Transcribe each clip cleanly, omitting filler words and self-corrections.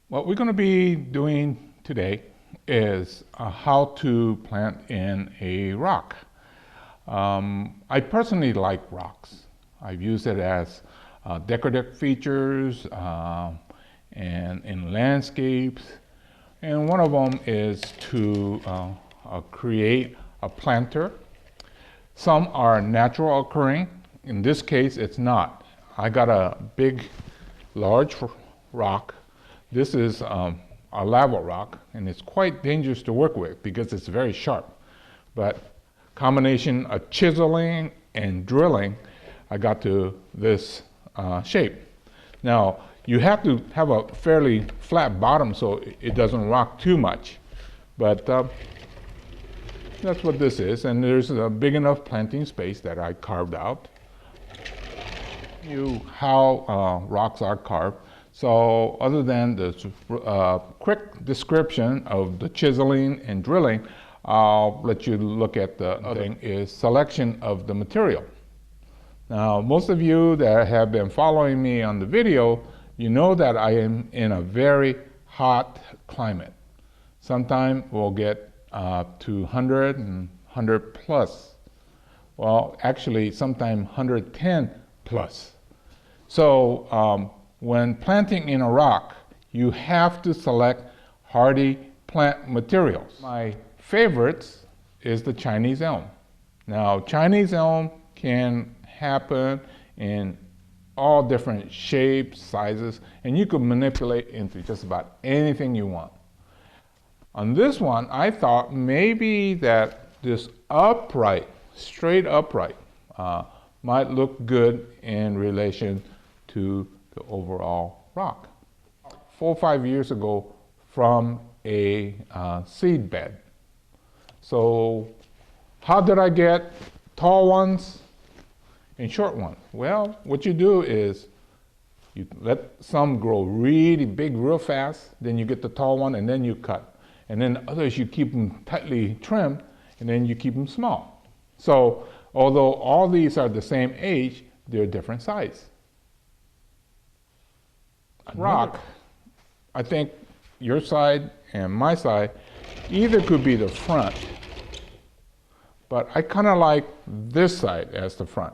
What we're going to be doing today is how to plant in a rock. I personally like rocks. I've used it as decorative features and in landscapes. And one of them is to create a planter. Some are natural occurring. In this case, it's not. I got a big, large rock. This is a lava rock, and it's quite dangerous to work with because it's very sharp. But combination of chiseling and drilling, I got to this shape. Now, you have to have a fairly flat bottom so it doesn't rock too much. But that's what this is, and there's a big enough planting space that I carved out. How rocks are carved. So other than the quick description of the chiseling and drilling, I'll let you look at the other thing is selection of the material. Now, most of you that have been following me on the video, you know that I am in a very hot climate. Sometimes we'll get to 100 and 100 plus. Well, actually, sometimes 110 plus. So when planting in a rock, you have to select hardy plant materials. My favorites is the Chinese elm. Now, Chinese elm can happen in all different shapes, sizes, and you can manipulate into just about anything you want. On this one, I thought maybe that this upright, straight upright, might look good in relation to the overall rock. 4 or 5 years ago from a seed bed. So how did I get tall ones and short ones? Well, what you do is you let some grow really big real fast, then you get the tall one and then you cut. And then others you keep them tightly trimmed and then you keep them small. So although all these are the same age, they're different size. Rock, I think your side and my side either could be the front, but I kind of like this side as the front.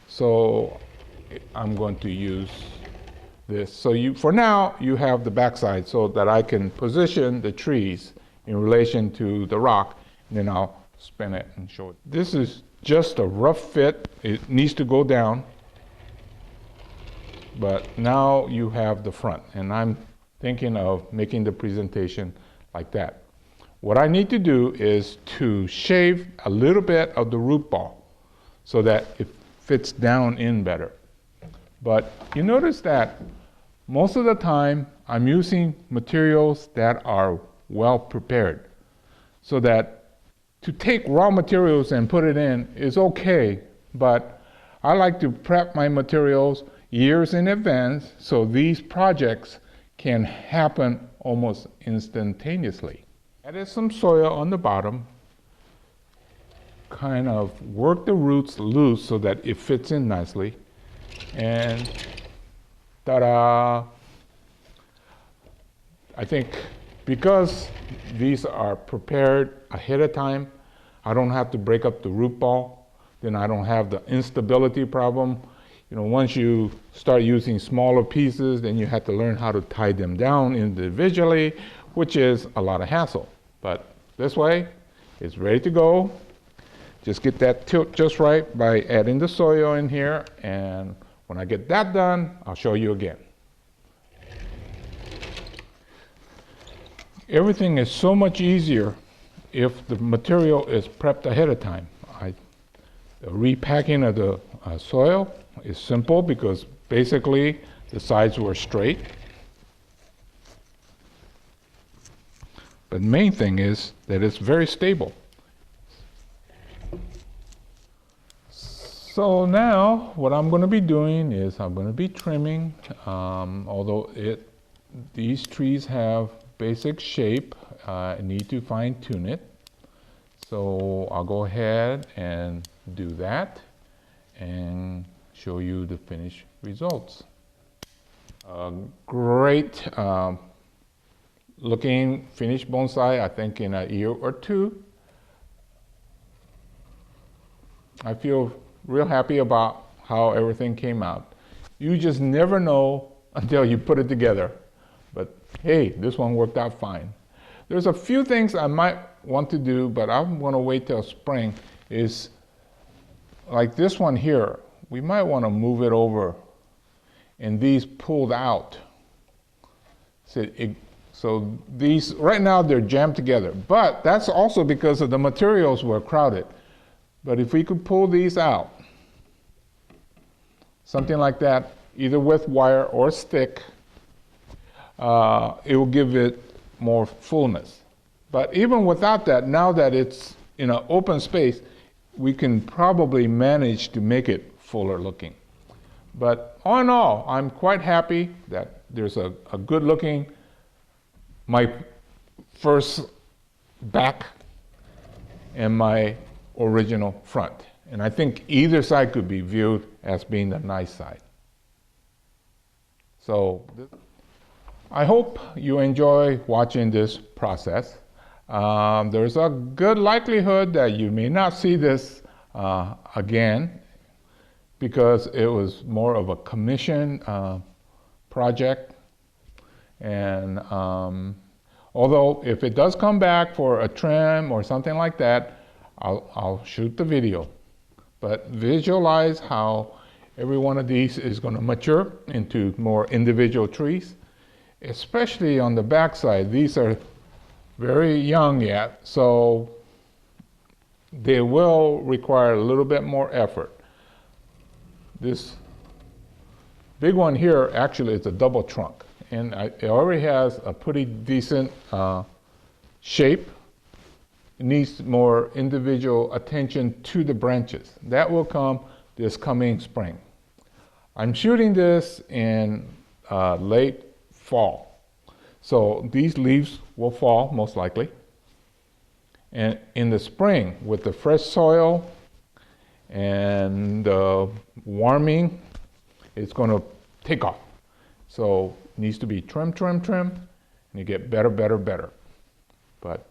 So I'm going to use this. So for now, you have the back side so that I can position the trees in relation to the rock, and then I'll spin it and show it. This is just a rough fit. It needs to go down. But now you have the front, and I'm thinking of making the presentation like that. What I need to do is to shave a little bit of the root ball so that it fits down in better. But you notice that most of the time I'm using materials that are well prepared, so that to take raw materials and put it in is okay, but I like to prep my materials years in advance so these projects can happen almost instantaneously. Add some soil on the bottom, kind of work the roots loose so that it fits in nicely, and ta-da! I think because these are prepared ahead of time, I don't have to break up the root ball, then I don't have the instability problem. You know, once you start using smaller pieces, then you have to learn how to tie them down individually, which is a lot of hassle. But this way, it's ready to go. Just get that tilt just right by adding the soil in here, and when I get that done, I'll show you again. Everything is so much easier if the material is prepped ahead of time. The repacking of the soil is simple because basically the sides were straight. But the main thing is that it's very stable. So now what I'm going to be doing is I'm going to be trimming, although these trees have basic shape, I need to fine tune it. So I'll go ahead and do that and show you the finished results. Great looking finished bonsai, I think in a year or two. I feel real happy about how everything came out. You just never know until you put it together. But hey, this one worked out fine. There's a few things I might want to do, but I'm going to wait till spring. Is like this one here. We might want to move it over and these pulled out. So these, right now they're jammed together, but that's also because of the materials were crowded. But if we could pull these out, something like that, either with wire or stick, it will give it more fullness. But even without that, now that it's in an open space, we can probably manage to make it fuller looking. But all in all, I'm quite happy that there's a good looking, my first back and my original front. And I think either side could be viewed as being the nice side. So I hope you enjoy watching this process. There's a good likelihood that you may not see this again, because it was more of a commission project. And although if it does come back for a trim or something like that, I'll shoot the video. But visualize how every one of these is going to mature into more individual trees, especially on the back side. These are very young yet, so they will require a little bit more effort. This big one here actually is a double trunk, and it already has a pretty decent shape. It needs more individual attention to the branches. That will come this coming spring. I'm shooting this in late fall, so these leaves will fall most likely. And in the spring, with the fresh soil and warming, it's going to take off. So it needs to be trim, and you get better. But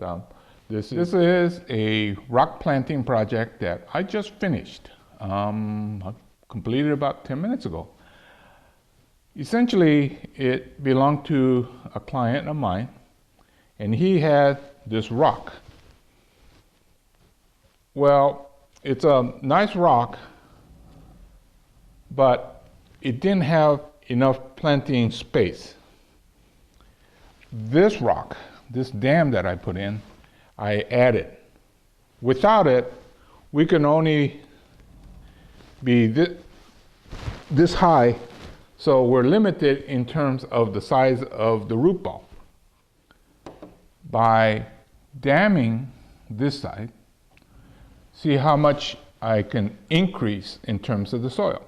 this is a rock planting project that I just finished. I completed about 10 minutes ago. Essentially, it belonged to a client of mine, and he had this rock. Well, it's a nice rock, but it didn't have enough planting space. This rock, this dam that I put in, I added. Without it, we can only be this high, so we're limited in terms of the size of the root ball. By damming this side, see how much I can increase in terms of the soil.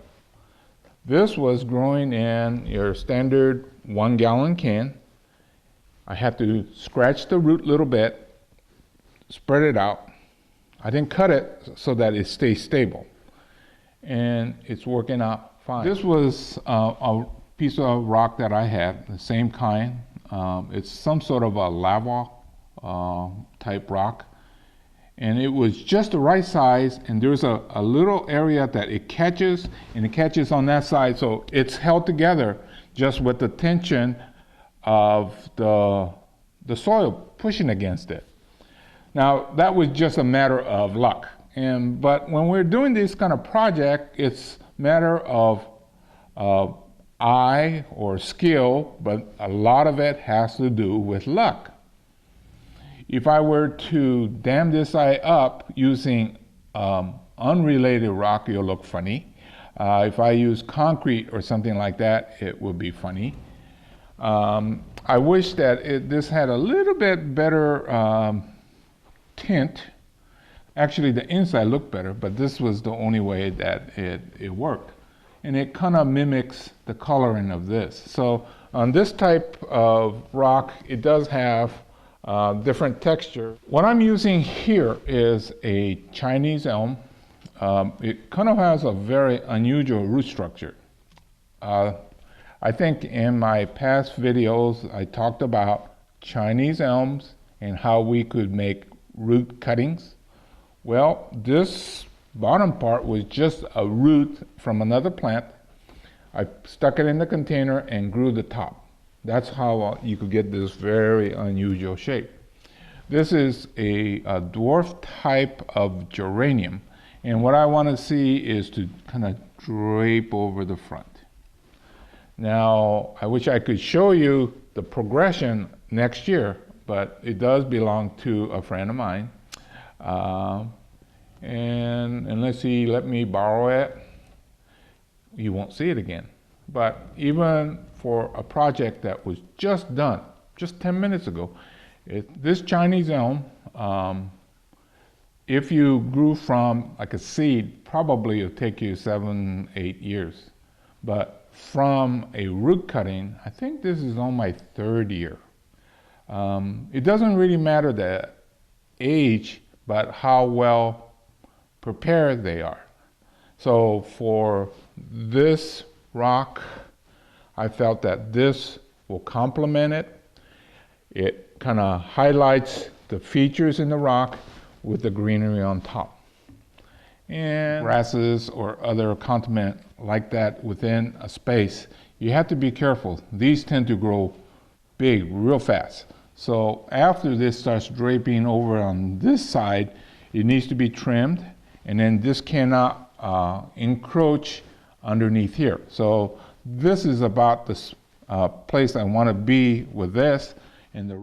This was growing in your standard 1 gallon can. I had to scratch the root a little bit, spread it out. I didn't cut it so that it stays stable. And it's working out fine. This was a piece of rock that I had, the same kind. It's some sort of a lava type rock. And it was just the right size, and there's a little area that it catches, and it catches on that side, so it's held together just with the tension of the soil pushing against it. Now, that was just a matter of luck. But when we're doing this kind of project, it's a matter of eye or skill, but a lot of it has to do with luck. If I were to dam this eye up using unrelated rock, it'll look funny. If I use concrete or something like that, it would be funny. I wish that this had a little bit better tint. Actually, the inside looked better, but this was the only way that it worked. And it kind of mimics the coloring of this. So on this type of rock, it does have different texture. What I'm using here is a Chinese elm. It kind of has a very unusual root structure. I think in my past videos I talked about Chinese elms and how we could make root cuttings. Well, this bottom part was just a root from another plant. I stuck it in the container and grew the top. That's how you could get this very unusual shape. This is a dwarf type of geranium, and what I want to see is to kind of drape over the front. Now, I wish I could show you the progression next year, but it does belong to a friend of mine. And unless he let me borrow it, you won't see it again. But even for a project that was just done, just 10 minutes ago, this Chinese elm, if you grew from like a seed, probably it'll take you 7-8 years. But from a root cutting, I think this is on my 3rd year. It doesn't really matter the age, but how well prepared they are. So for this rock, I felt that this will complement it. It kind of highlights the features in the rock with the greenery on top. And grasses or other condiment like that within a space, you have to be careful. These tend to grow big real fast. So after this starts draping over on this side, it needs to be trimmed, and then this cannot encroach underneath here. So this is about the place I want to be with this. And the